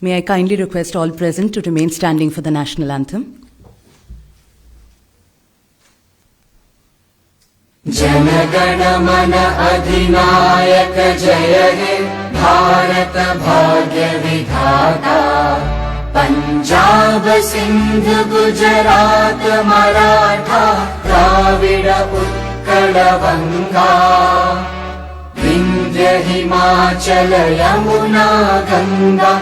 May I kindly request all present to remain standing for the national anthem. Jana Gana मन अधिनायक जय हे भारत भाग्य विधाता पंजाब सिंध गुजरात मराठा द्राविड उत्कल गंगा विंध्य हिमाचल यमुना गंगा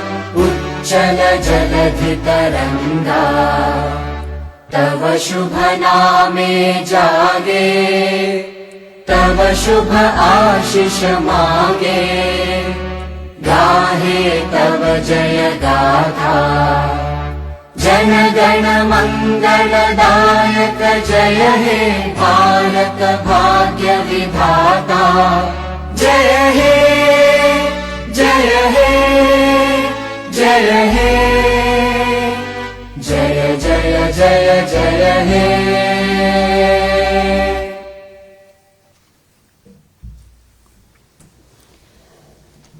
उच्चल जलधि तरंगा तव शुभ नामे जागे तव शुभ आशीष मांगे गाहे तव जय गाथा जन गण मंगलदायक जय हे भारत भाग्य विधाता जय हे जय हे जय हे जय जय जय जय हे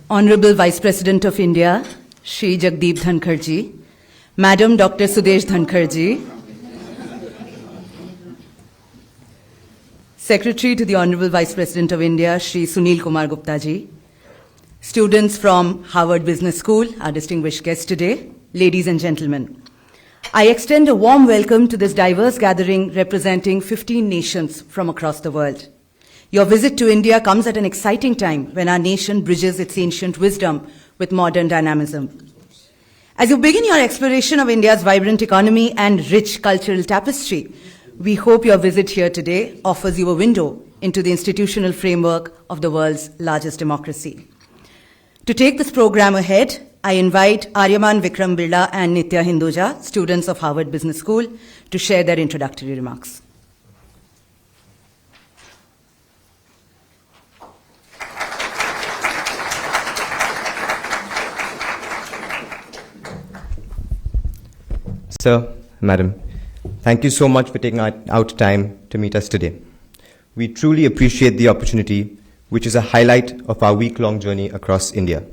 Honorable Vice President of India, Shri Jagdeep Dhankar ji, Madam Dr. Sudesh Dhankar ji, Secretary to the Honorable Vice President of India, Shri Sunil Kumar Gupta ji, students from Harvard Business School, our distinguished guests today, ladies and gentlemen. I extend a warm welcome to this diverse gathering representing 15 nations from across the world. Your visit to India comes at an exciting time when our nation bridges its ancient wisdom with modern dynamism. As you begin your exploration of India's vibrant economy and rich cultural tapestry, we hope your visit here today offers you a window into the institutional framework of the world's largest democracy. To take this program ahead, I invite Aryaman Vikram Birla and Nitya Hinduja, students of Harvard Business School, to share their introductory remarks. Sir, Madam, thank you so much for taking out time to meet us today. We truly appreciate the opportunity, which is a highlight of our week-long journey across India.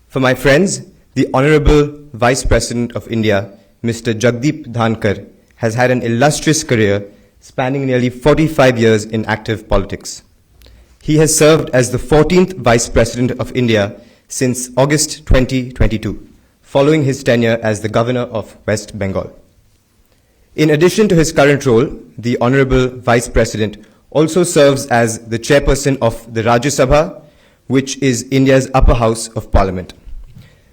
For my friends, the Honorable Vice President of India, Mr. Jagdeep Dhankar, has had an illustrious career spanning nearly 45 years in active politics. He has served as the 14th Vice President of India since August 2022. Following his tenure as the Governor of West Bengal. In addition to his current role, the Honorable Vice President also serves as the Chairperson of the Rajya Sabha, which is India's upper house of Parliament.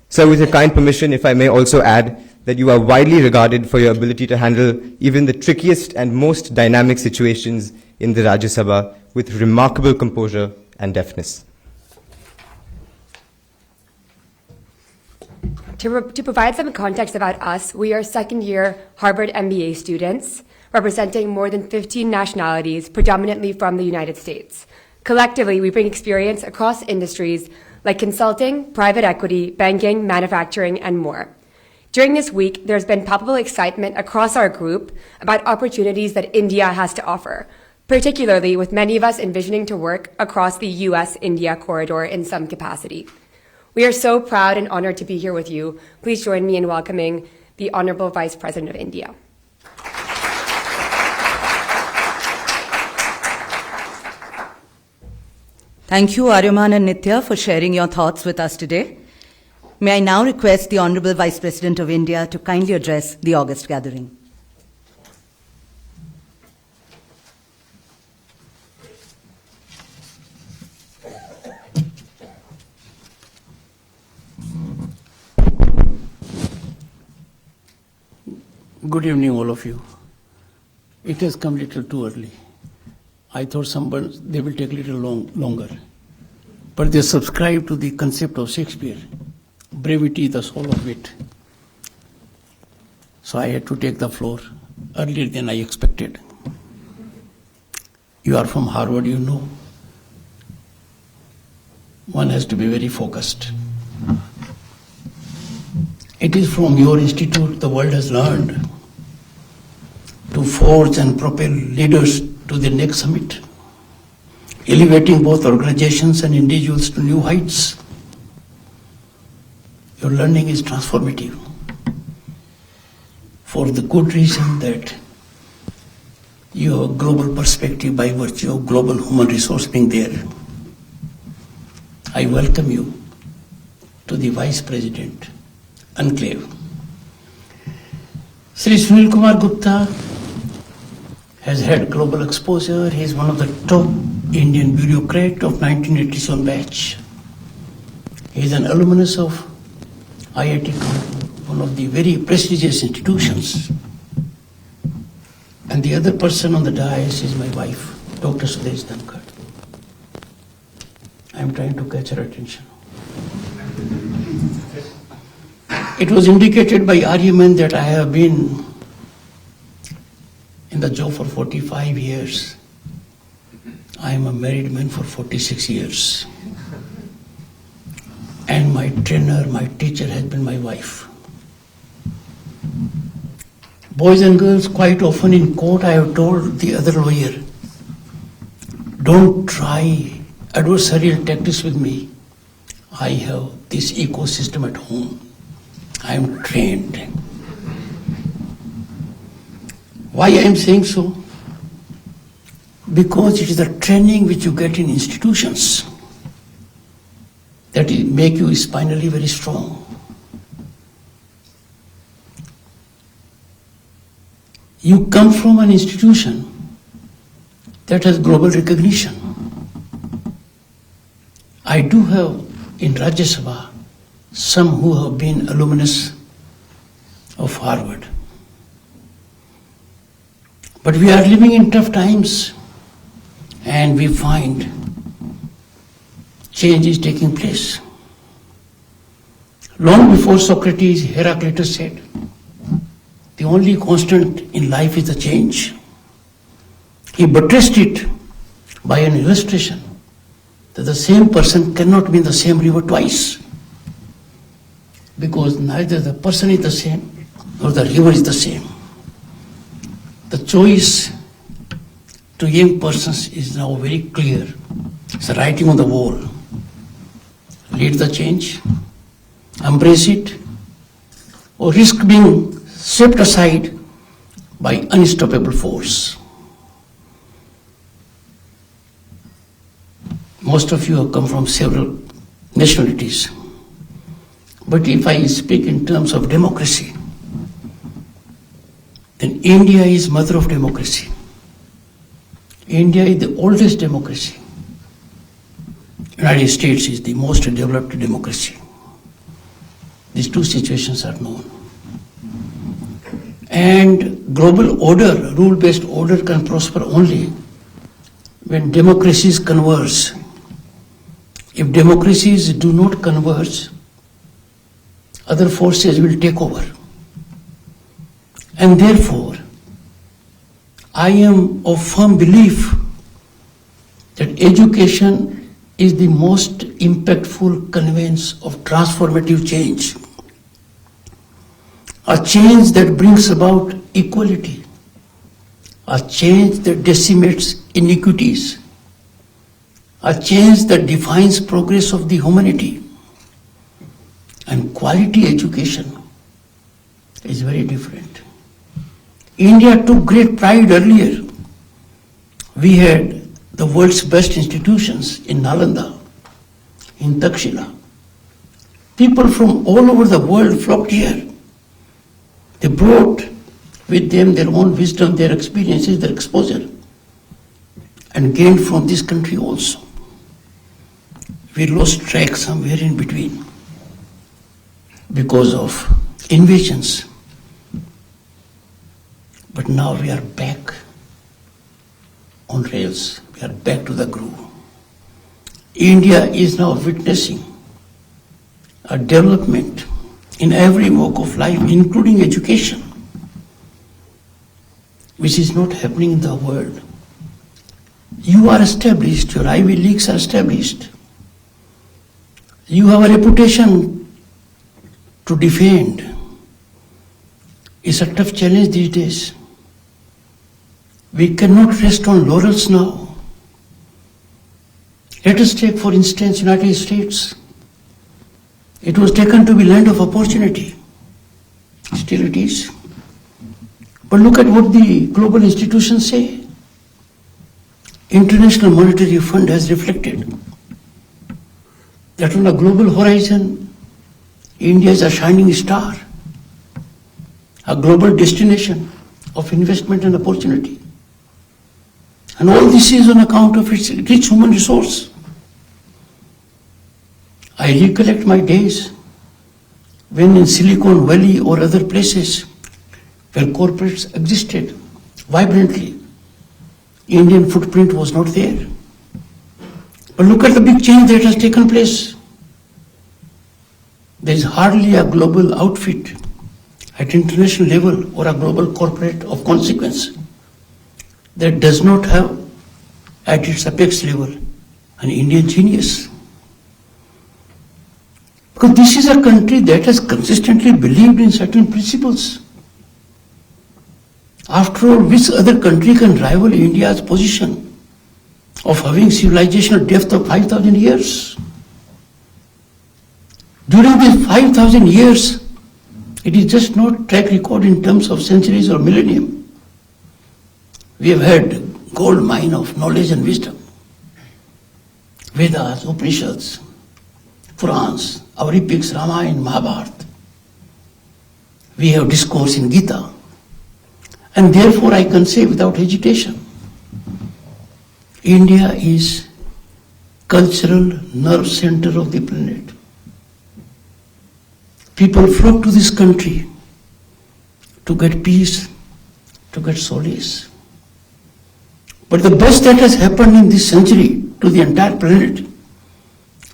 Sir, with your kind permission, if I may also add that you are widely regarded for your ability to handle even the trickiest and most dynamic situations in the Rajya Sabha with remarkable composure and deftness. To provide some context about us, we are second-year Harvard MBA students representing more than 15 nationalities, predominantly from the United States. Collectively, we bring experience across industries like consulting, private equity, banking, manufacturing, and more. During this week, there's been palpable excitement across our group about opportunities that India has to offer, particularly with many of us envisioning to work across the US-India corridor in some capacity. We are so proud and honored to be here with you. Please join me in welcoming the Honorable Vice President of India. Thank you, Aryaman and Nitya, for sharing your thoughts with us today. May I now request the Honorable Vice President of India to kindly address the August gathering. Good evening, all of you. It has come a little too early. I thought they will take a little longer. But they subscribe to the concept of Shakespeare, brevity, the soul of wit. So I had to take the floor earlier than I expected. You are from Harvard, you know. One has to be very focused. It is from your institute the world has learned to forge and propel leaders to the next summit, elevating both organizations and individuals to new heights. Your learning is transformative for the good reason that you have a global perspective by virtue of global human resource being there. I welcome you to the Vice President Enclave. Sri Sunil Kumar Gupta has had global exposure. He is one of the top Indian bureaucrat of 1987 batch. He is an alumnus of IIT Kanpur, one of the very prestigious institutions. And the other person on the dais is my wife, Dr. Sudesh Dhankar. I am trying to catch her attention. It was indicated by argument that I have been in the job for 45 years. I am a married man for 46 years. And my trainer, my teacher has been my wife. Boys and girls, quite often in court I have told the other lawyer, don't try adversarial tactics with me. I have this ecosystem at home. I am trained. Why I am saying so? Because it is the training which you get in institutions that make you spinally very strong. You come from an institution that has global recognition. I do have in Rajya Sabha some who have been alumnus of Harvard. But we are living in tough times and we find change is taking place. Long before Socrates, Heraclitus said, the only constant in life is the change. He buttressed it by an illustration that the same person cannot be in the same river twice, because neither the person is the same nor the river is the same. The choice to young persons is now very clear. It's the writing on the wall. Lead the change, embrace it, or risk being swept aside by unstoppable force. Most of you have come from several nationalities. But if I speak in terms of democracy, then India is mother of democracy. India is the oldest democracy. United States is the most developed democracy. These two situations are known. And global order, rule-based order can prosper only when democracies converge. If democracies do not converge, other forces will take over. And therefore, I am of firm belief that education is the most impactful conveyance of transformative change. A change that brings about equality, a change that decimates inequities, a change that defines progress of the humanity. And quality education is very different. India took great pride earlier. We had the world's best institutions in Nalanda, in Takshila. People from all over the world flocked here. They brought with them their own wisdom, their experiences, their exposure, and gained from this country also. We lost track somewhere in between because of invasions. But now we are back on rails. We are back to the groove. India is now witnessing a development in every walk of life, including education, which is not happening in the world. You are established, your Ivy Leagues are established. You have a reputation to defend. It's a tough challenge these days. We cannot rest on laurels now. Let us take, for instance, United States. It was taken to be land of opportunity. Still it is. But look at what the global institutions say. International Monetary Fund has reflected that on a global horizon, India is a shining star, a global destination of investment and opportunity. And all this is on account of its rich human resource. I recollect my days when in Silicon Valley or other places where corporates existed vibrantly, Indian footprint was not there. But look at the big change that has taken place. There is hardly a global outfit at international level or a global corporate of consequence that does not have at its apex level an Indian genius. Because this is a country that has consistently believed in certain principles. After all, which other country can rival India's position of having civilizational depth of 5,000 years? During these 5,000 years, it is just not track record in terms of centuries or millennium. We have had gold mine of knowledge and wisdom. Vedas, Upanishads, Purans, our epics, Ramayana, Mahabharata. We have discourse in Gita. And therefore I can say without hesitation, India is cultural nerve center of the planet. People flock to this country to get peace, to get solace. But the best that has happened in this century to the entire planet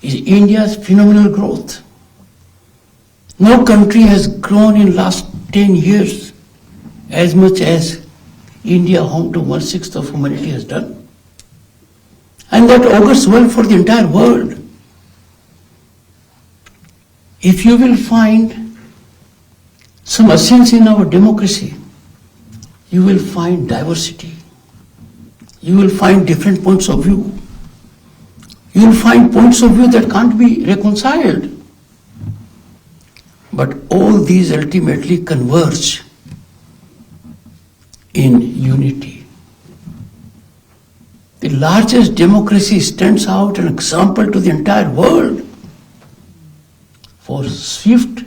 is India's phenomenal growth. No country has grown in last 10 years as much as India, home to 1/6 of humanity, has done. And that augurs well for the entire world. If you will find some essence in our democracy, you will find diversity. You will find different points of view. You will find points of view that can't be reconciled. But all these ultimately converge in unity. The largest democracy stands out an example to the entire world for swift,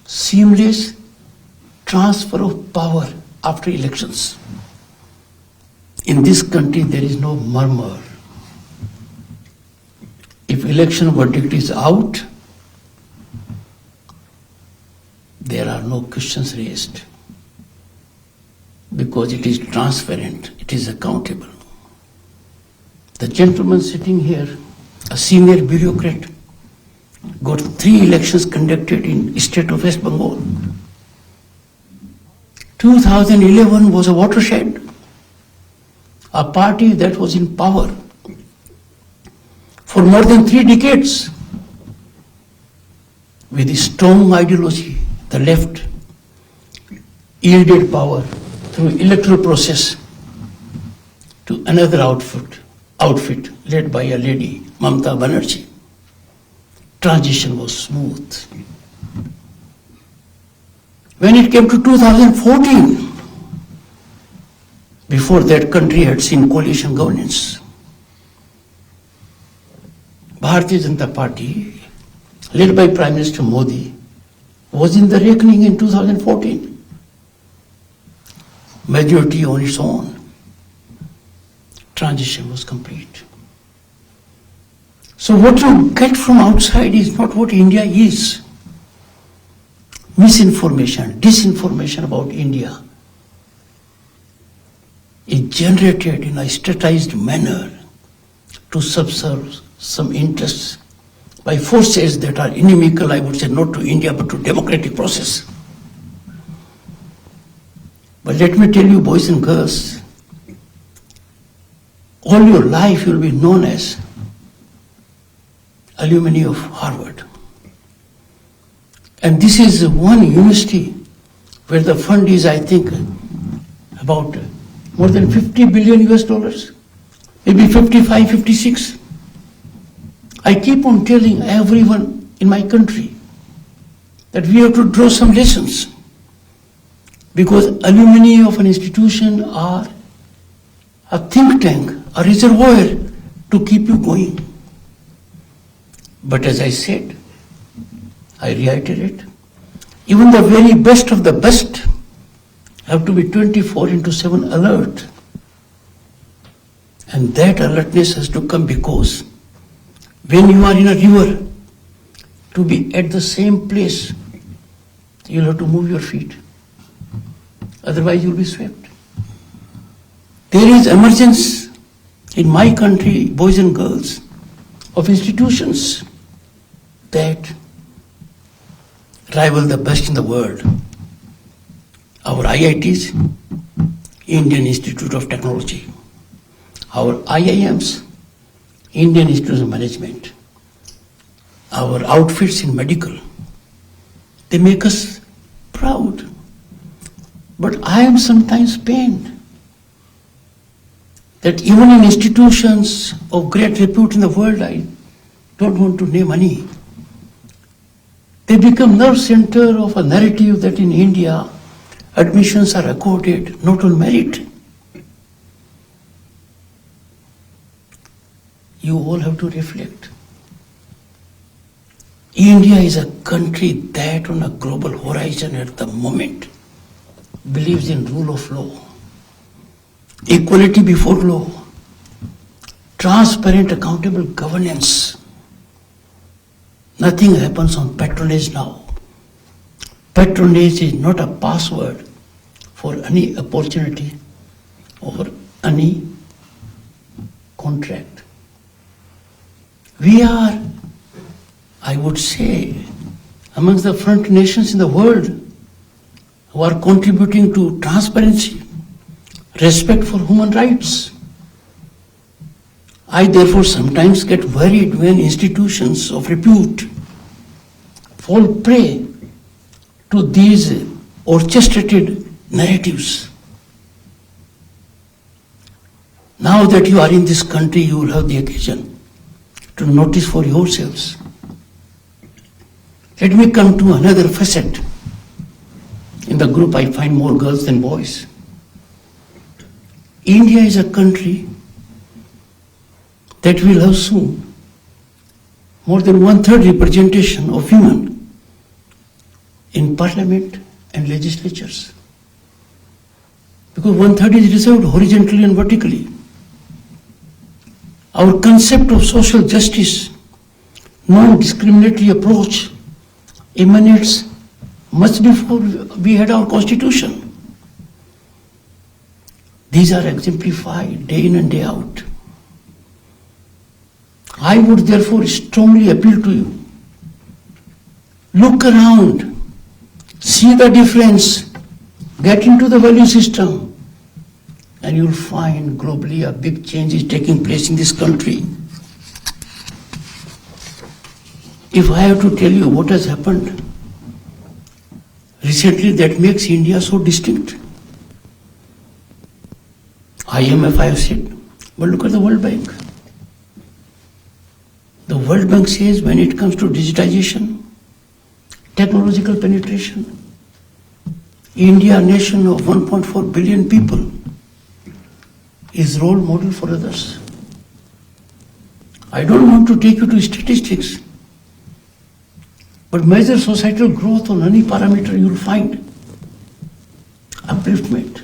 seamless transfer of power after elections. In this country, there is no murmur. If election verdict is out, there are no questions raised because it is transparent, it is accountable. The gentleman sitting here, a senior bureaucrat, got 3 elections conducted in state of West Bengal. 2011 was a watershed. A party that was in power for more than 3 decades with a strong ideology, the left yielded power through electoral process to another outfit led by a lady, Mamata Banerjee. Transition was smooth. When it came to 2014, before that country had seen coalition governance, Bharatiya Janata Party, led by Prime Minister Modi, was in the reckoning in 2014. Majority on its own. Transition was complete. So what you get from outside is not what India is. Misinformation, disinformation about India is generated in a strategized manner to subserve some interests by forces that are inimical, I would say, not to India but to democratic process. But let me tell you, boys and girls, all your life you will be known as alumni of Harvard. And this is one university where the fund is, I think, about more than 50 billion US dollars, maybe 55, 56. I keep on telling everyone in my country that we have to draw some lessons, because alumni of an institution are a think tank, a reservoir to keep you going. But as I said, I reiterate, even the very best of the best have to be 24/7 alert. And that alertness has to come because when you are in a river, to be at the same place, you'll have to move your feet. Otherwise, you'll be swept. There is emergence in my country, boys and girls, of institutions that rival the best in the world. Our IITs, Indian Institute of Technology. Our IIMs, Indian Institute of Management. Our outfits in medical. They make us proud. But I am sometimes pained that even in institutions of great repute in the world, I don't want to name any, they become nerve center of a narrative that in India, admissions are accorded not on merit. You all have to reflect. India is a country that on a global horizon at the moment believes in rule of law, equality before law, transparent, accountable governance. Nothing happens on patronage now. Patronage is not a password for any opportunity or any contract. We are, I would say, amongst the front nations in the world who are contributing to transparency, respect for human rights. I therefore sometimes get worried when institutions of repute fall prey to these orchestrated narratives. Now that you are in this country, you will have the occasion to notice for yourselves. Let me come to another facet. In the group, I find more girls than boys. India is a country that will have soon more than 1/3 representation of women in parliament and legislatures. Because 1/3 is reserved horizontally and vertically. Our concept of social justice, non-discriminatory approach, emanates much before we had our constitution. These are exemplified day in and day out. I would therefore strongly appeal to you. Look around, see the difference, get into the value system, and you'll find globally a big change is taking place in this country. If I have to tell you what has happened recently that makes India so distinct, IMF I have said, but look at the World Bank. The World Bank says when it comes to digitization, technological penetration, India, a nation of 1.4 billion people, is role model for others. I don't want to take you to statistics, but measure societal growth on any parameter, you will find upliftment.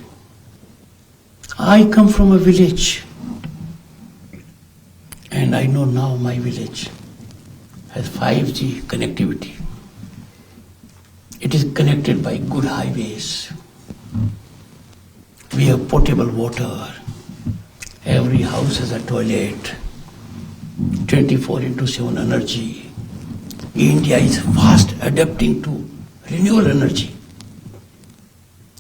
I come from a village, and I know now my village has 5G connectivity. It is connected by good highways. We have potable water. Every house has a toilet. 24/7 energy. India is fast adapting to renewable energy.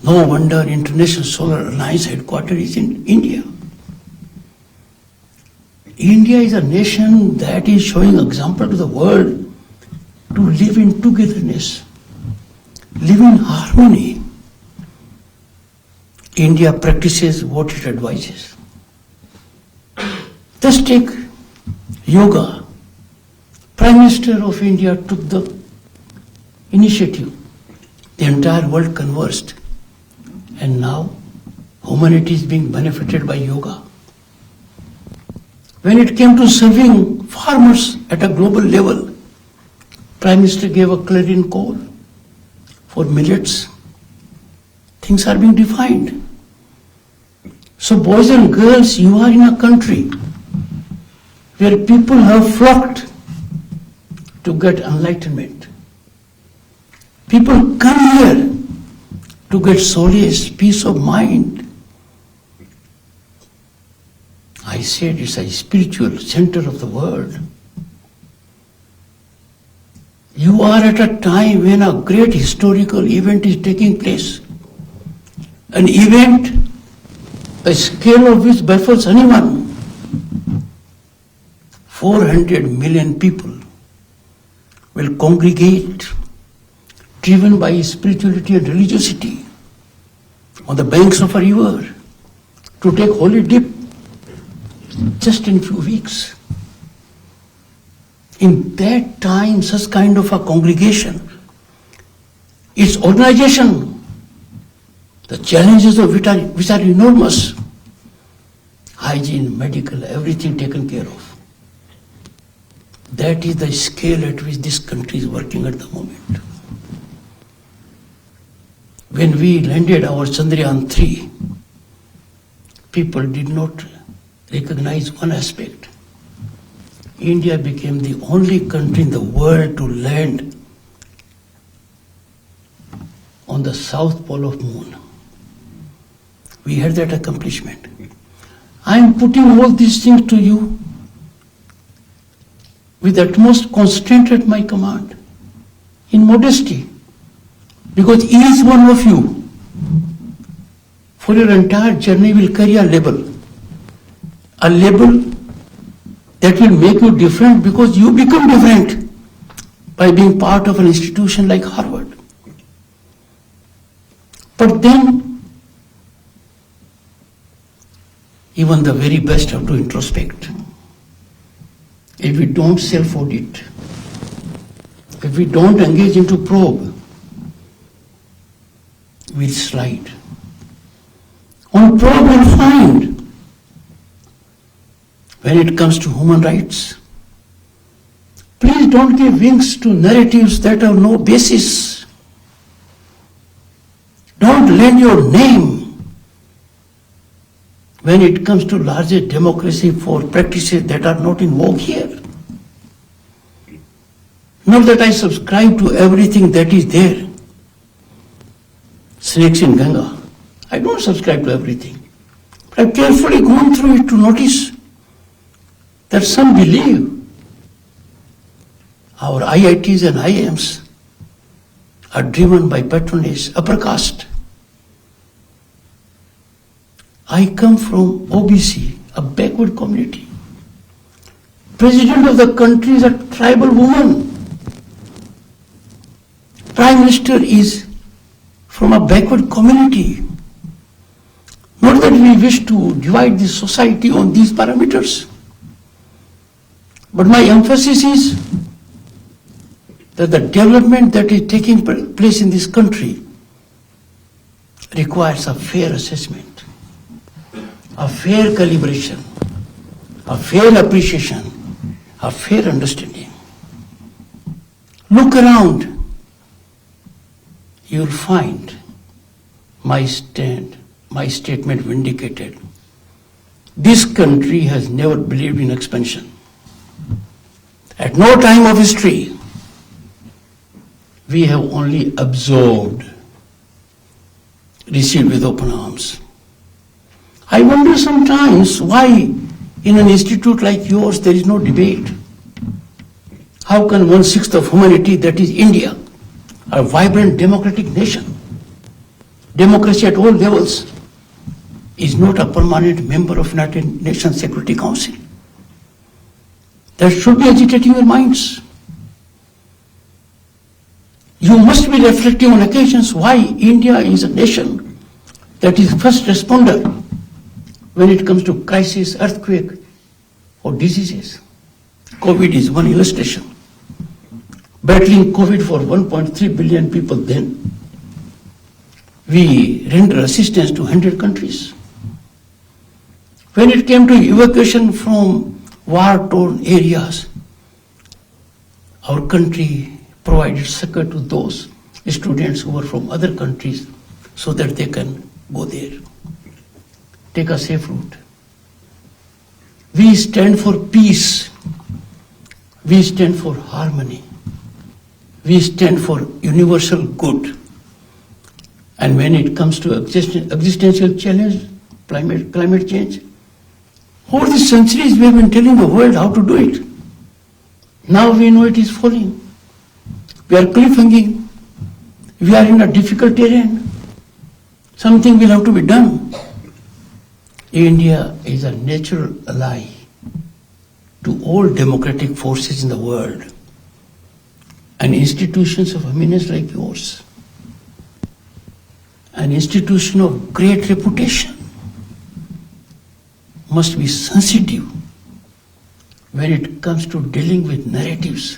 No wonder International Solar Alliance headquarters is in India. India is a nation that is showing example to the world to live in togetherness, live in harmony. India practices what it advises. Just take yoga, Prime Minister of India took the initiative. The entire world conversed. And now humanity is being benefited by yoga. When it came to serving farmers at a global level, Prime Minister gave a clarion call for millets. Things are being defined. So boys and girls, you are in a country where people have flocked to get enlightenment. People come here to get solace, peace of mind. I said it's a spiritual center of the world. You are at a time when a great historical event is taking place. An event, a scale of which baffles anyone. 400 million people will congregate, driven by spirituality and religiosity, on the banks of a river to take holy dip just in few weeks. In that time, such kind of a congregation, its organization, the challenges of which are enormous, hygiene, medical, everything taken care of. That is the scale at which this country is working at the moment. When we landed our Chandrayaan 3, people did not recognize one aspect. India became the only country in the world to land on the south pole of moon. We had that accomplishment. I am putting all these things to you with utmost constraint at my command, in modesty, because each one of you, for your entire journey, will carry a label that will make you different, because you become different by being part of an institution like Harvard. But then, even the very best have to introspect. If we don't self-audit, if we don't engage into probe, we'll slide. On probe, we'll find, when it comes to human rights, please don't give wings to narratives that have no basis. Don't lend your name when it comes to larger democracy for practices that are not in vogue here. Not that I subscribe to everything that is there. Snakes in Ganga. I don't subscribe to everything. But I've carefully gone through it to notice that some believe our IITs and IIMs are driven by patronage, upper caste. I come from OBC, a backward community. President of the country is a tribal woman. Prime Minister is from a backward community. Not that we wish to divide the society on these parameters. But my emphasis is that the development that is taking place in this country requires a fair assessment, a fair calibration, a fair appreciation, a fair understanding. Look around. You will find my statement vindicated. This country has never believed in expansion. At no time of history, we have only absorbed, received with open arms. I wonder sometimes why in an institute like yours there is no debate. How can 1/6 of humanity, that is India, a vibrant democratic nation, democracy at all levels, is not a permanent member of United Nations Security Council? That should be agitating your minds. You must be reflecting on occasions why India is a nation that is first responder when it comes to crisis, earthquake, or diseases. COVID is one illustration. battling COVID for 1.3 billion people then. We render assistance to 100 countries. When it came to evacuation from war-torn areas, our country provided succor to those students who were from other countries so that they can go there, take a safe route. We stand for peace. We stand for harmony. We stand for universal good. And when it comes to existential challenge, climate change, over the centuries we have been telling the world how to do it. Now we know it is falling. We are cliffhanging. We are in a difficult terrain. Something will have to be done. India is a natural ally to all democratic forces in the world and institutions of eminence like yours. An institution of great reputation must be sensitive when it comes to dealing with narratives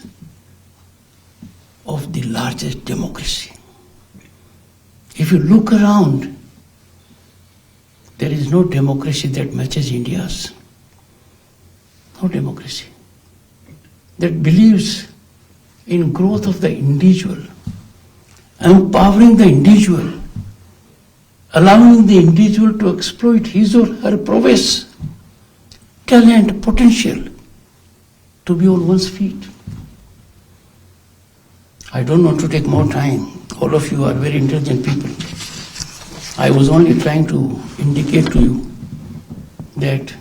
of the largest democracy. If you look around, there is no democracy that matches India's. No democracy that believes in growth of the individual, empowering the individual, allowing the individual to exploit his or her prowess, talent, potential, to be on one's feet. I don't want to take more time. All of you are very intelligent people. I was only trying to indicate to you that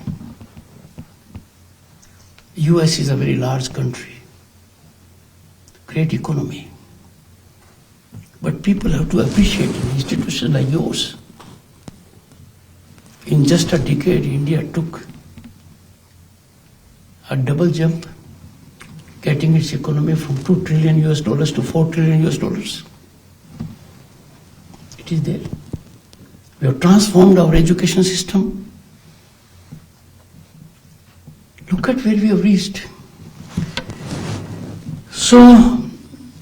US is a very large country, great economy. But people have to appreciate an institution like yours. In just a decade, India took a double jump, getting its economy from $2 trillion to $4 trillion. It is there. We have transformed our education system. Look at where we have reached. So,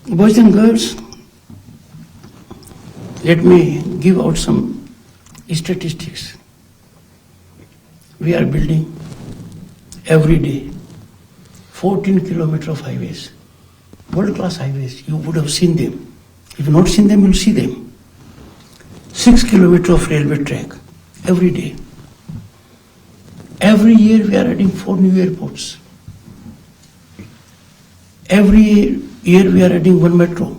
boys and girls, let me give out some statistics. We are building every day 14 kilometers of highways, world-class highways. You would have seen them. If you have not seen them, you'll see them. 6 kilometers of railway track every day. Every year we are adding 4 new airports. Every year we are adding 1 metro.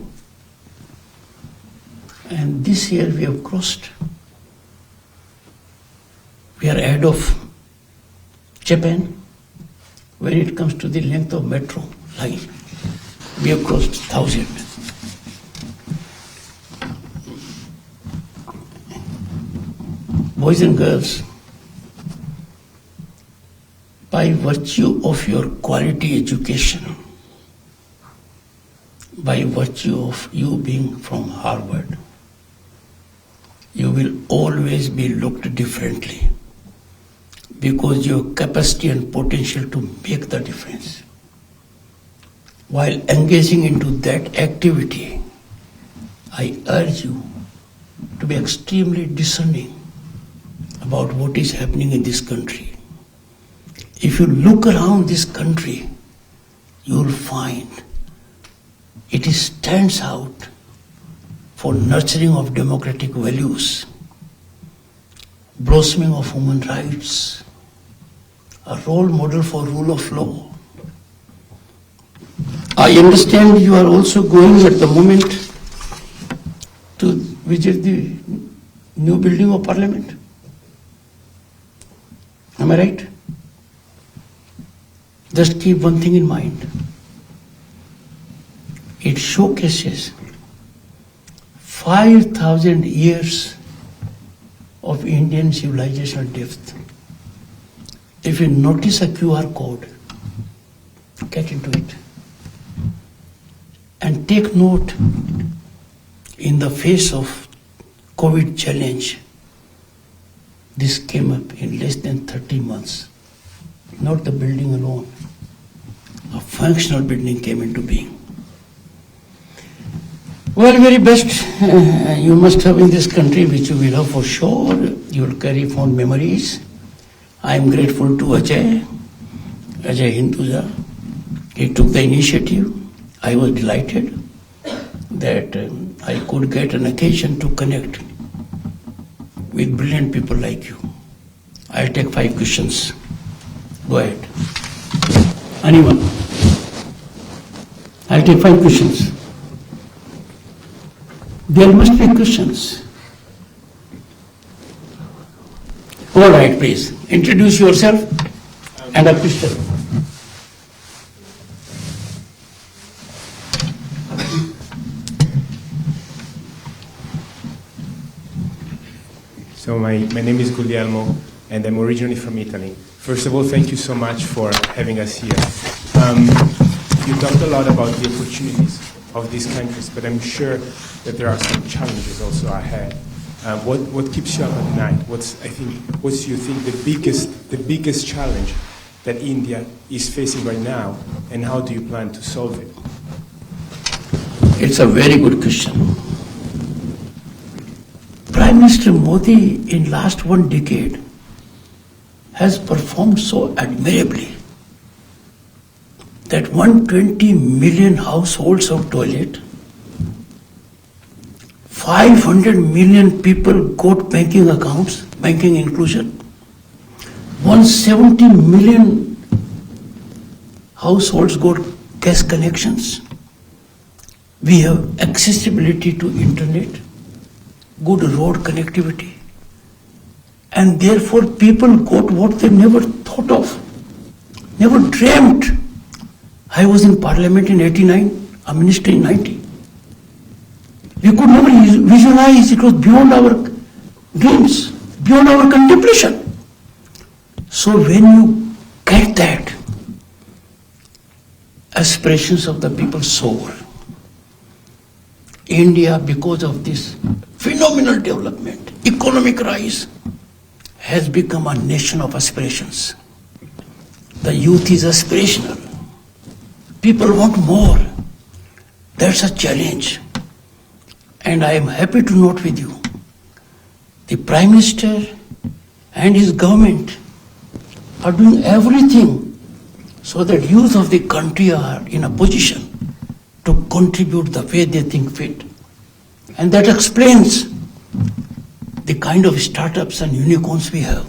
And this year we have crossed. We are ahead of Japan when it comes to the length of metro line. We have crossed 1,000. Boys and girls, by virtue of your quality education, by virtue of you being from Harvard, you will always be looked differently because your capacity and potential to make the difference. While engaging into that activity, I urge you to be extremely discerning about what is happening in this country. If you look around this country, you will find it stands out for nurturing of democratic values, blossoming of human rights, a role model for rule of law. I understand you are also going at the moment to visit the new building of Parliament. Am I right? Just keep one thing in mind. It showcases 5,000 years of Indian civilizational depth. If you notice a QR code, get into it. And take note, in the face of COVID challenge, this came up in less than 30 months. Not the building alone. A functional building came into being. Well, very best you must have in this country, which you will have for sure. You will carry fond memories. I am grateful to Ajay Hinduja. He took the initiative. I was delighted that I could get an occasion to connect with brilliant people like you. I'll take 5 questions. Go ahead. Anyone? I'll take 5 questions. There must be questions. All right, please. Introduce yourself and a question. So my name is Guglielmo, and I'm originally from Italy. First of all, thank you so much for having us here. You talked a lot about the opportunities of these countries, but I'm sure that there are some challenges also ahead. What keeps you up at night? What's you think the biggest challenge that India is facing right now, and how do you plan to solve it? It's a very good question. Prime Minister Modi in last 1 decade has performed so admirably that 120 million households have toilet, 500 million people got banking accounts, banking inclusion, 170 million households got gas connections. We have accessibility to internet, good road connectivity, and therefore people got what they never thought of, never dreamt. I was in Parliament in 89, a minister in 90. We could never visualize, it was beyond our dreams, beyond our contemplation. So when you get that, aspirations of the people soar. India, because of this phenomenal development, economic rise, has become a nation of aspirations. The youth is aspirational. People want more. That's a challenge. And I am happy to note with you, the Prime Minister and his government are doing everything so that youth of the country are in a position to contribute the way they think fit. And that explains the kind of startups and unicorns we have.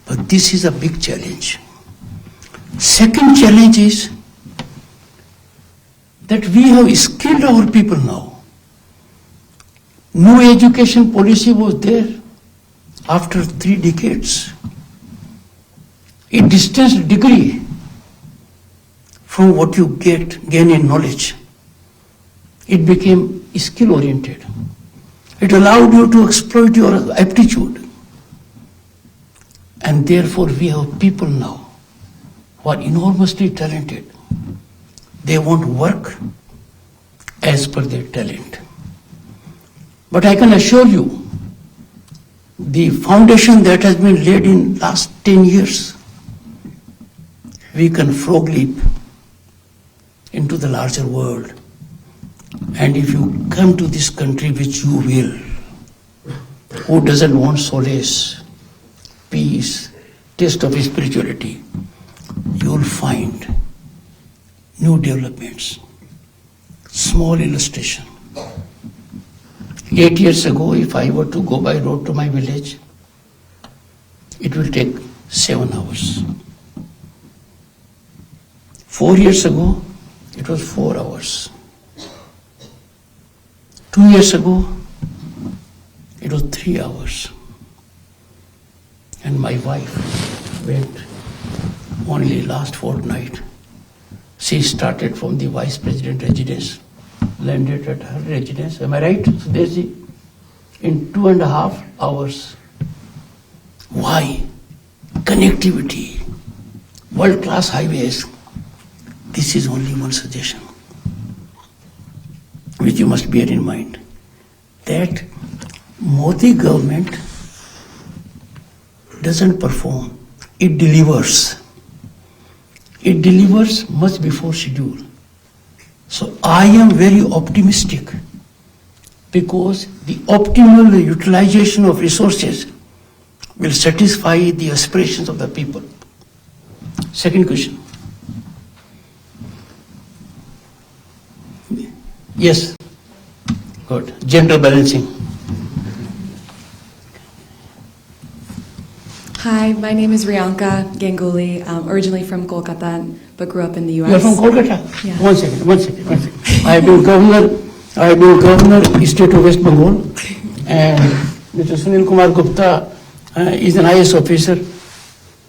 But this is a big challenge. Second challenge is that we have skilled our people now. No education policy was there after 3 decades. A distance degree from what you gain in knowledge. It became skill oriented. It allowed you to exploit your aptitude. And therefore we have people now who are enormously talented. They want work as per their talent. But I can assure you, the foundation that has been laid in last 10 years, we can frog leap into the larger world. And if you come to this country, which you will, who doesn't want solace, peace, taste of spirituality, you will find new developments. Small illustration. 8 years ago, if I were to go by road to my village, it will take 7 hours. 4 years ago, it was 4 hours. 2 years ago, it was 3 hours. And my wife went only last fortnight. She started from the Vice President residence, landed at her residence. Am I right, Sudeshji? In 2.5 hours. Why? Connectivity, world-class highways. This is only one suggestion, which you must bear in mind, that Modi government doesn't perform, it delivers. It delivers much before schedule. So I am very optimistic because the optimal utilization of resources will satisfy the aspirations of the people. Second question. Yes. Good. Gender balancing. Hi, my name is Riyanka Ganguly, originally from Kolkata, but grew up in the U.S. You are from Kolkata? Yeah. One second. I have been governor state of West Bengal, and Mr. Sunil Kumar Gupta is an IS officer,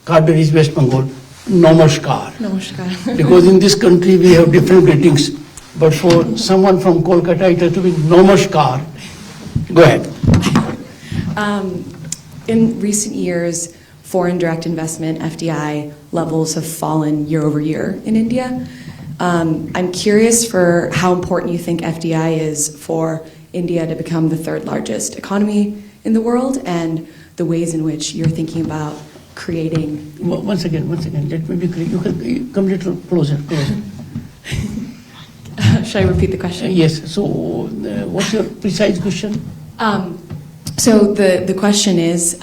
Cadre is West Bengal. Namaskar. Namaskar. Because in this country we have different greetings, but for someone from Kolkata it has to be Namaskar. Go ahead. In recent years, foreign direct investment, FDI, levels have fallen year over year in India. I'm curious for how important you think FDI is for India to become the third largest economy in the world, and the ways in which you're thinking about creating. Once again, let me be clear. You can come a little closer. Should I repeat the question? Yes, so what's your precise question? So the question is,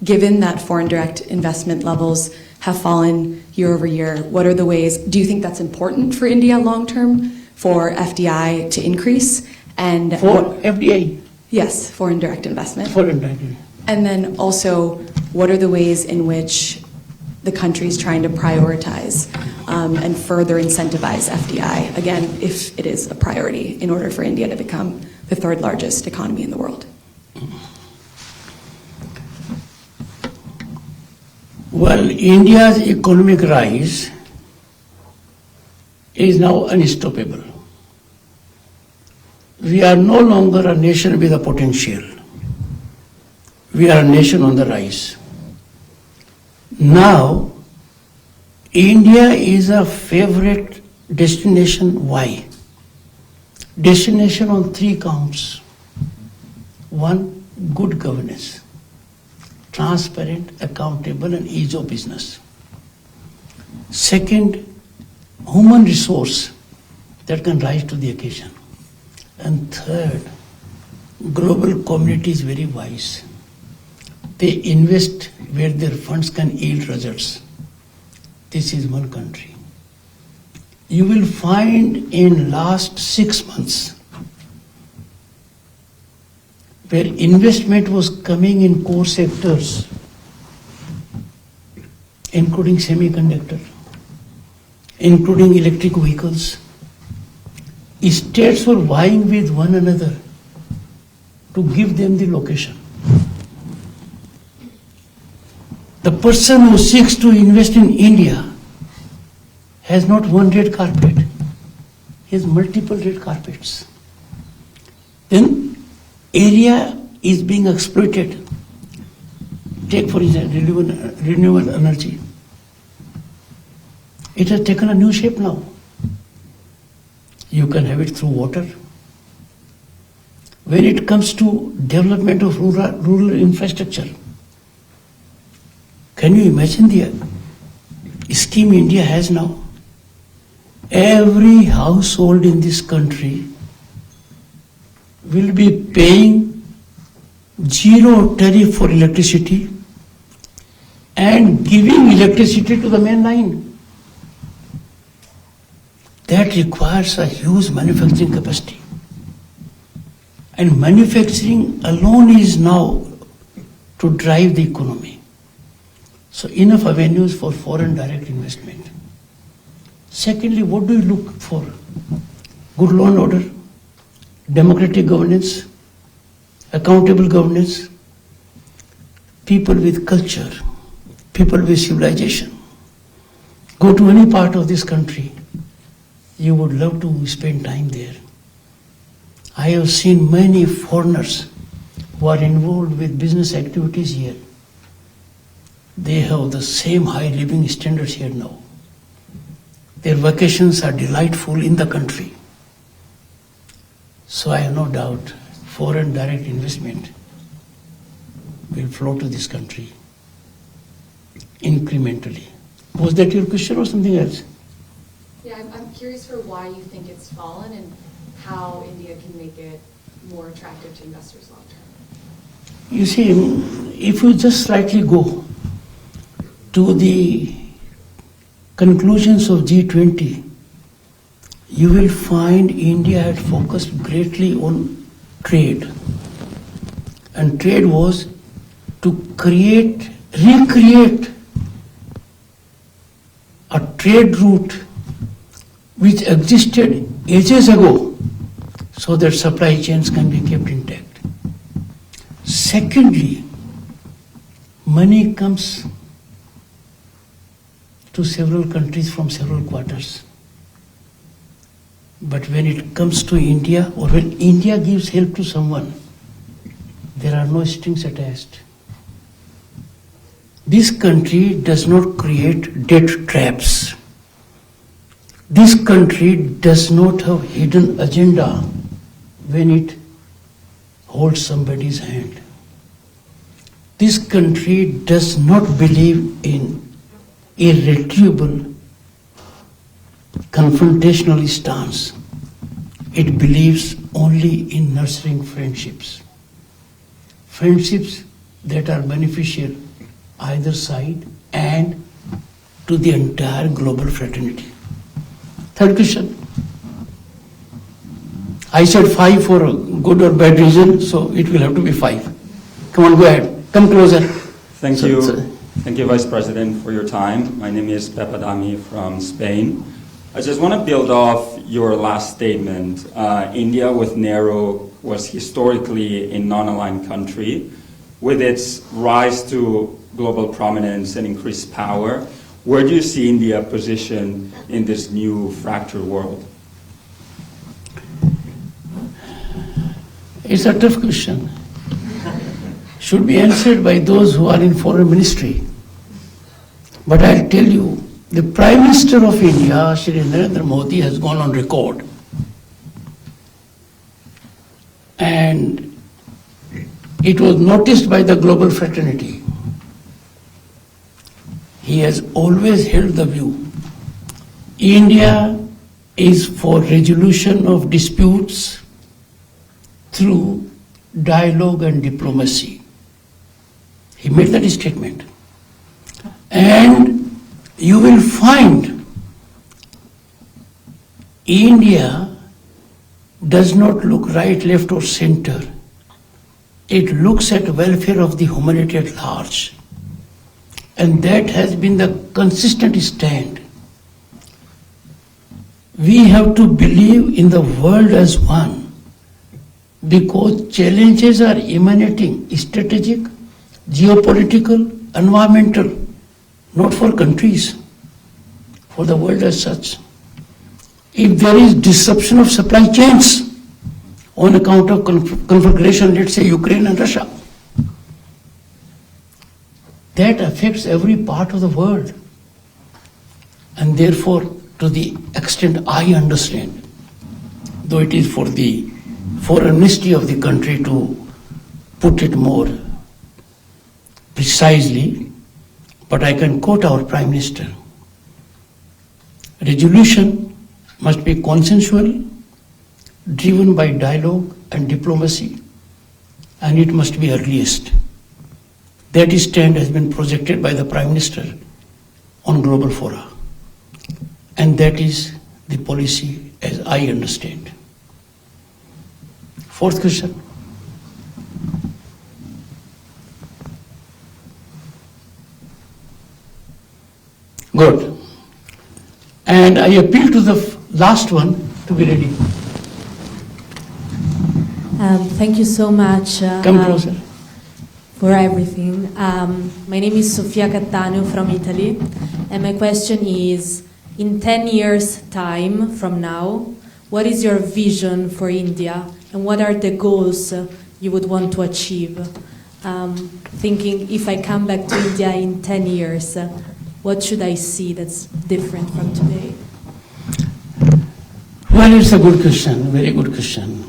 given that foreign direct investment levels have fallen year over year, what are the ways, do you think that's important for India long term for FDI to increase? And FDI? Yes, foreign direct investment. Foreign direct. And then also, what are the ways in which the country is trying to prioritize and further incentivize FDI, again, if it is a priority, in order for India to become the third largest economy in the world? Well, India's economic rise is now unstoppable. We are no longer a nation with a potential. We are a nation on the rise. Now, India is a favorite destination. Why? Destination on three counts. One, good governance. Transparent, accountable, and ease of business. Second, human resource that can rise to the occasion. And third, global community is very wise. They invest where their funds can yield results. This is one country. You will find in last 6 months where investment was coming in core sectors, including semiconductor, including electric vehicles. States were vying with one another to give them the location. The person who seeks to invest in India has not one red carpet, he has multiple red carpets. Then area is being exploited. Take for example renewable energy. It has taken a new shape now. You can have it through water. When it comes to development of rural infrastructure, can you imagine the scheme India has now? Every household in this country will be paying zero tariff for electricity and giving electricity to the main line. That requires a huge manufacturing capacity. And manufacturing alone is now to drive the economy. So enough avenues for foreign direct investment. Secondly, what do you look for? Good law and order, democratic governance, accountable governance, people with culture, people with civilization. Go to any part of this country, you would love to spend time there. I have seen many foreigners who are involved with business activities here. They have the same high living standards here now. Their vacations are delightful in the country. So I have no doubt foreign direct investment will flow to this country incrementally. Was that your question or something else? Yeah, I'm curious for why you think it's fallen and how India can make it more attractive to investors long term? You see, if you just slightly go to the conclusions of G20, you will find India had focused greatly on trade. And trade was to recreate a trade route which existed ages ago so that supply chains can be kept intact. Secondly, money comes to several countries from several quarters. But when it comes to India, or when India gives help to someone, there are no strings attached. This country does not create debt traps. This country does not have hidden agenda when it holds somebody's hand. This country does not believe in irretrievable confrontational stance. It believes only in nurturing friendships. Friendships that are beneficial either side and to the entire global fraternity. Third question. I said 5 for a good or bad reason, so it will have to be 5. Come on, go ahead. Come closer. Thank you. Thank you, Vice President, for your time. My name is Pepe Dami from Spain. I just want to build off your last statement. India with Nehru was historically a non-aligned country. With its rise to global prominence and increased power, where do you see India positioned in this new fractured world? It's a tough question. Should be answered by those who are in foreign ministry. But I'll tell you, the Prime Minister of India, Shri Narendra Modi, has gone on record. And it was noticed by the global fraternity. He has always held the view, India is for resolution of disputes through dialogue and diplomacy. He made that statement. And you will find India does not look right, left or center. It looks at welfare of the humanity at large. And that has been the consistent stand. We have to believe in the world as one, because challenges are emanating strategic, geopolitical, environmental, not for countries, for the world as such. If there is disruption of supply chains on account of conflagration, let's say Ukraine and Russia, that affects every part of the world. And therefore, to the extent I understand, though it is for the foreign ministry of the country to put it more precisely, but I can quote our Prime Minister. Resolution must be consensual, driven by dialogue and diplomacy, and it must be earliest. That stand has been projected by the Prime Minister on global fora. And that is the policy as I understand. Fourth question. Good. And I appeal to the last one to be ready. Thank you so much. Come closer. For everything. My name is Sofia Cattaneo from Italy, and my question is, in 10 years' time from now, what is your vision for India, and what are the goals you would want to achieve? Thinking, if I come back to India in 10 years, what should I see that's different from today? Well, it's a good question, very good question.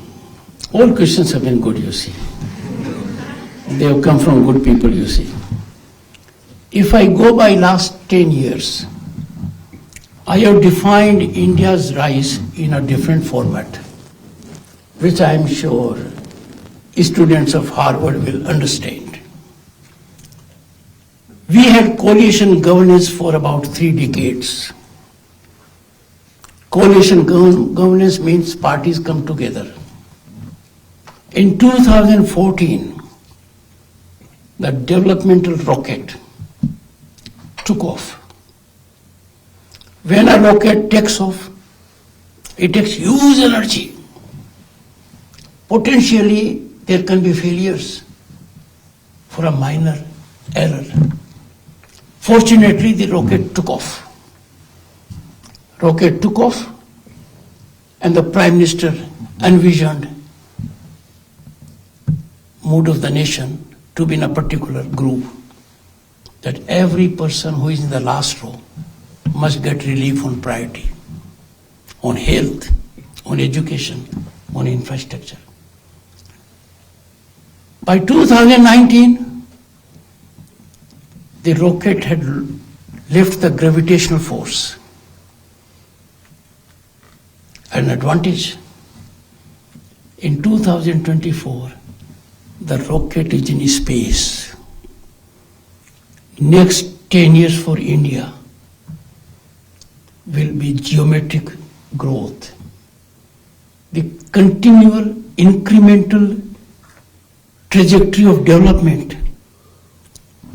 All questions have been good, you see. They have come from good people, you see. If I go by last 10 years, I have defined India's rise in a different format, which I am sure students of Harvard will understand. We had coalition governance for about 3 decades. Coalition governance means parties come together. In 2014, the developmental rocket took off. When a rocket takes off, it takes huge energy. Potentially, there can be failures for a minor error. Fortunately, the rocket took off. Rocket took off, and the Prime Minister envisioned mood of the nation to be in a particular group, that every person who is in the last row must get relief on priority, on health, on education, on infrastructure. By 2019, the rocket had left the gravitational force. An advantage. In 2024, the rocket is in space. Next 10 years for India will be geometric growth. The continual incremental trajectory of development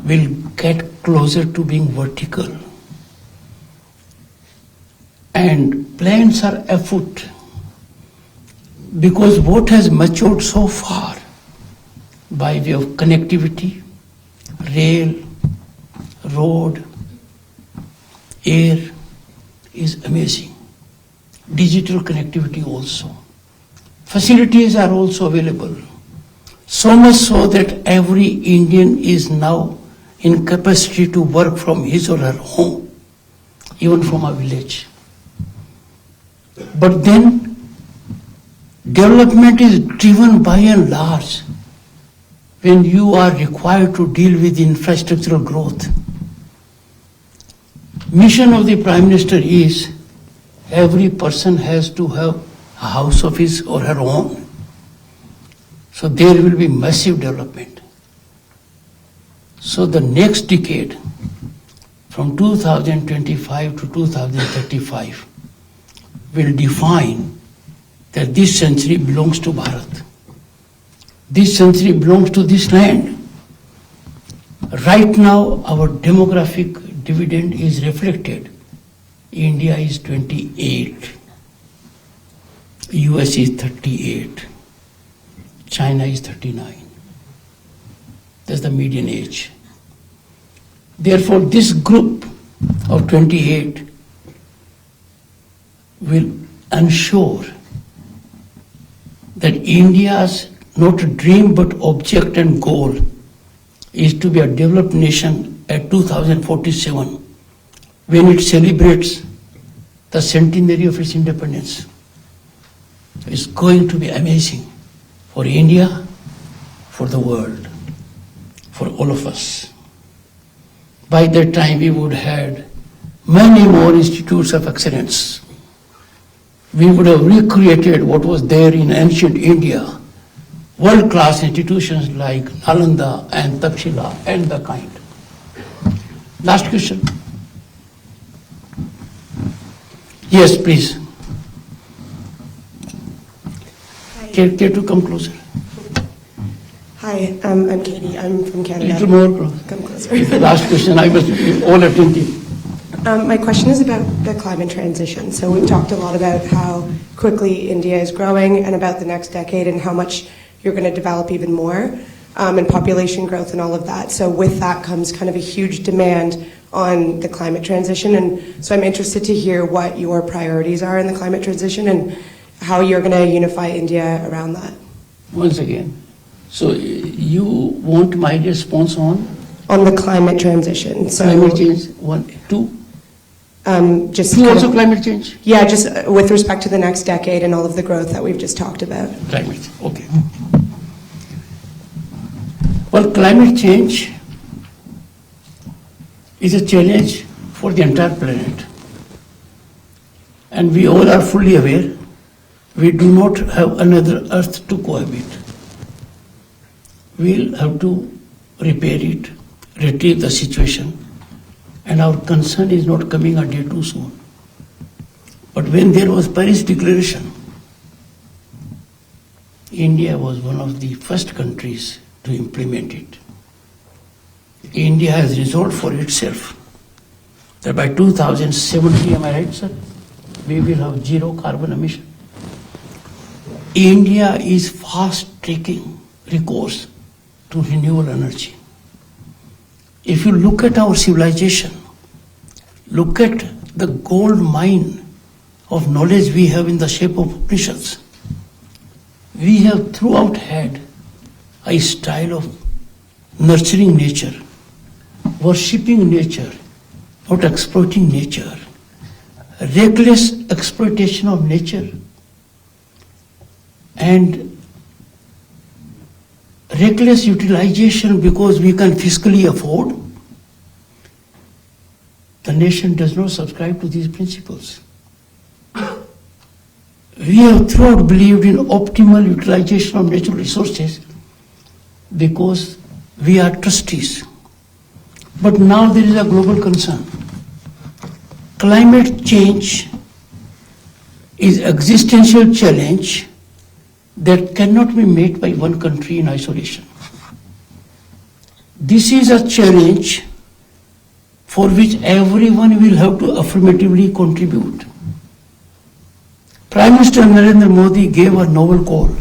will get closer to being vertical. And plans are afoot, because what has matured so far by way of connectivity, rail, road, air is amazing. Digital connectivity also. Facilities are also available. So much so that every Indian is now in capacity to work from his or her home, even from a village. But then, development is driven by and large when you are required to deal with infrastructural growth. Mission of the Prime Minister is every person has to have a house of his or her own. So there will be massive development. So the next decade, from 2025 to 2035, will define that this century belongs to Bharat. This century belongs to this land. Right now, our demographic dividend is reflected. India is 28, US is 38, China is 39. That's the median age. Therefore, this group of 28 will ensure that India's not a dream but object and goal is to be a developed nation at 2047 when it celebrates the centenary of its independence. It's going to be amazing for India, for the world, for all of us. By that time we would have had many more institutes of excellence. We would have recreated what was there in ancient India, world-class institutions like Nalanda and Takshila and the kind. Last question. Yes, please. Care to come closer? Hi, I'm Katie. I'm from Canada. Little more close. Come closer. The last question, I must be all attentive. My question is about the climate transition. So we've talked a lot about how quickly India is growing and about the next decade and how much you're going to develop even more, and population growth and all of that. So with that comes kind of a huge demand on the climate transition. And so I'm interested to hear what your priorities are in the climate transition and how you're going to unify India around that. Once again, so you want my response on? On the climate transition. So, Climate change, 1, 2? Just You also climate change? Yeah, just with respect to the next decade and all of the growth that we've just talked about. Climate, okay. Well, climate change is a challenge for the entire planet. And we all are fully aware we do not have another Earth to cohabit. we'll have to repair it, retrieve the situation, and our concern is not coming a day too soon. But when there was Paris Declaration, India was one of the first countries to implement it. India has resolved for itself that by 2070, am I right, sir? We will have zero carbon emission. India is fast taking recourse to renewable energy. If you look at our civilization, look at the gold mine of knowledge we have in the shape of Upanishads. We have throughout had a style of nurturing nature, worshipping nature, not exploiting nature, reckless exploitation of nature, and reckless utilization because we can fiscally afford. The nation does not subscribe to these principles. We have throughout believed in optimal utilization of natural resources because we are trustees. But now there is a global concern. Climate change is an existential challenge that cannot be met by one country in isolation. This is a challenge for which everyone will have to affirmatively contribute. Prime Minister Narendra Modi gave a noble call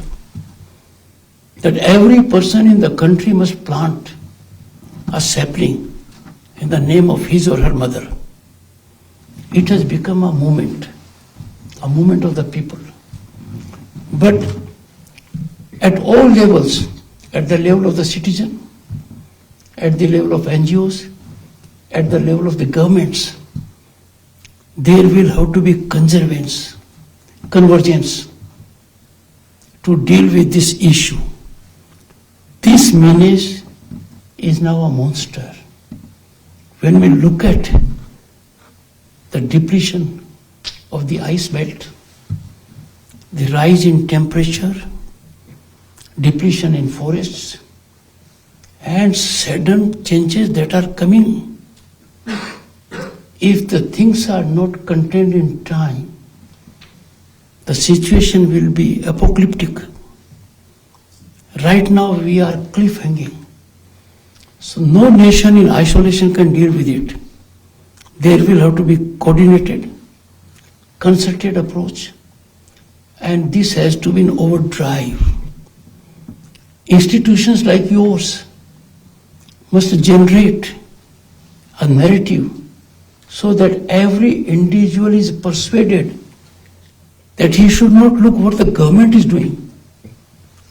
that every person in the country must plant a sapling in the name of his or her mother. It has become a movement of the people. But at all levels, at the level of the citizen, at the level of NGOs, at the level of the governments, there will have to be convergence to deal with this issue. This menace is now a monster. When we look at the depletion of the ice belt, the rise in temperature, depletion in forests, and sudden changes that are coming, if the things are not contained in time, the situation will be apocalyptic. Right now we are cliff-hanging. So no nation in isolation can deal with it. There will have to be coordinated, concerted approach, and this has to be in overdrive. Institutions like yours must generate a narrative so that every individual is persuaded that he should not look what the government is doing.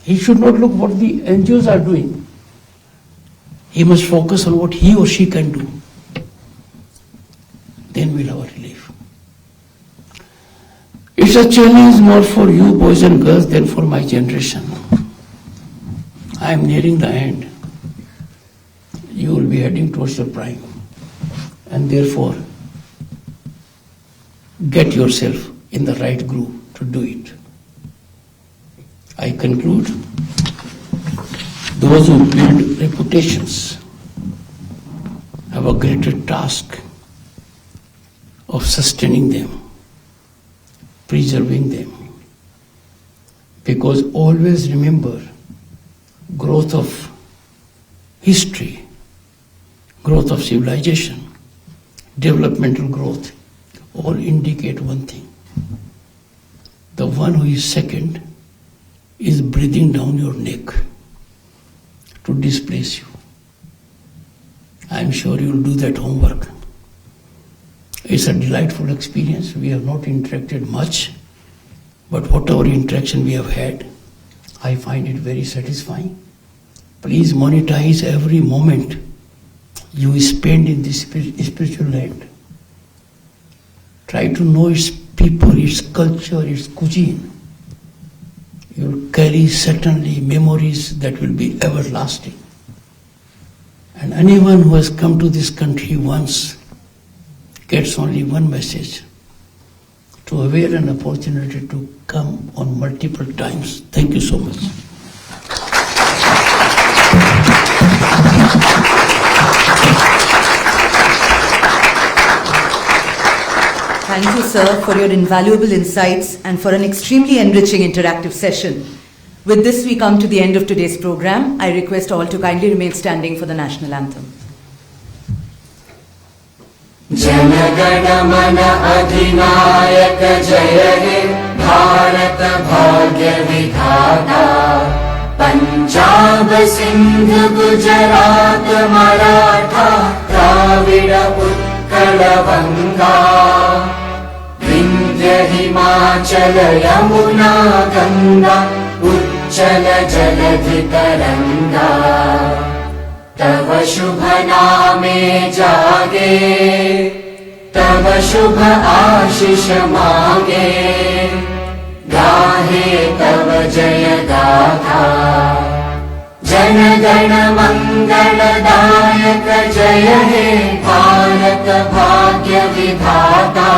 He should not look what the NGOs are doing. He must focus on what he or she can do. Then we'll have a relief. It's a challenge more for you boys and girls than for my generation. I am nearing the end. You will be heading towards your prime. And therefore, get yourself in the right groove to do it. I conclude, those who build reputations have a greater task of sustaining them, preserving them. Because always remember, growth of history, growth of civilization, developmental growth, all indicate one thing. The one who is second is breathing down your neck to displace you. I am sure you will do that homework. It's a delightful experience. We have not interacted much, but whatever interaction we have had, I find it very satisfying. Please monetize every moment you spend in this spiritual land. Try to know its people, its culture, its cuisine. You will carry certainly memories that will be everlasting. And anyone who has come to this country once gets only one message: to avail an opportunity to come on multiple times. Thank you so much. Thank you, sir, for your invaluable insights and for an extremely enriching interactive session. With this, we come to the end of today's program. I request all to kindly remain standing for the national anthem. जनगण मन अधिनायक जय हे भारत भाग्य विधाता पंजाब सिंध गुजरात मराठा द्राविड उत्कल बंगा विंध्य हिमाचल यमुना गंगा उच्चल जलधि तरंगा तव शुभ नामे जागे तव शुभ आशीष मांगे गाहे तव जय गाथा जन गण मंगलदायक जय हे भारत भाग्य विधाता